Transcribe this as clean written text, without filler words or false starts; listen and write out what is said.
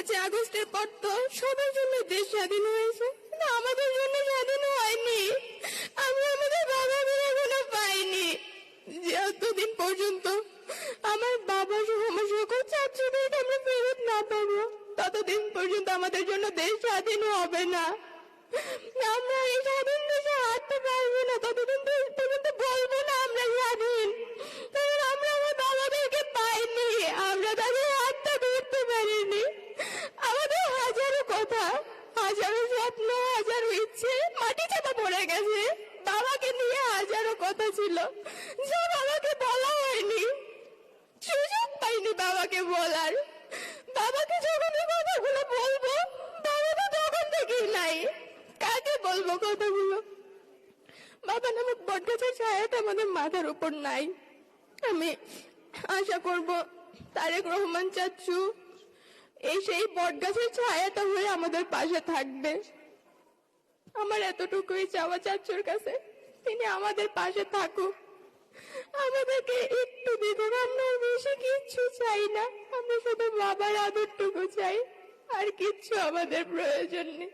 5ই আগস্টের পর তো সবার জন্য দেশ স্বাধীন হয়েছে, কিন্তু আমাদের জন্য স্বাধীন হয়নি। আমরা আমাদের বাবাদের এখনো পাইনি। যতদিন পর্যন্ত আমার বাবা সহ আমার সকল ছাত্রদের আমরা ফেরত না পাবো, ততদিন পর্যন্ত আমাদের জন্য দেশ স্বাধীন হবে না। আমরা এই স্বাধীন দেশে হাঁটতে পারবো না, ততদিন পর্যন্ত বলবো না আমরা স্বাধীন। কারণ আমরা আমার বাবাদেরকে পাইনি, আমরা তাদের হাতটা ধরতে পারিনি। আমাদের হাজারো কথা, হাজারো স্বপ্ন, হাজারো ইচ্ছে মাটি চাপা পড়ে গেছে। বাবাকে নিয়ে হাজারো কথা ছিল, যা বাবাকে বলা হয়নি, সুযোগ পাইনি বাবাকে বলার। বাবাকে যখন এই কথাগুলো বলবো, বাবা তো তখন থেকেই নাই, কাকে বলবো কথাগুলো? বাবা নামক বটগাছের ছায়াটা আমাদের মাথার উপর নাই। আমি আশা করব তারেক রহমান চাচ্চু এই সেই বটগাছের ছায়াটা হয়ে আমাদের পাশে থাকবে। আমার এতটুকুই চাওয়া চাচ্চুর কাছে, তিনি আমাদের পাশে থাকুক, আমাদেরকে একটু দেখুন। আমরা বেশি কিচ্ছু চাই না, আমরা শুধু বাবার আদরটুকু চাই, আর কিচ্ছু আমাদের প্রয়োজন নেই।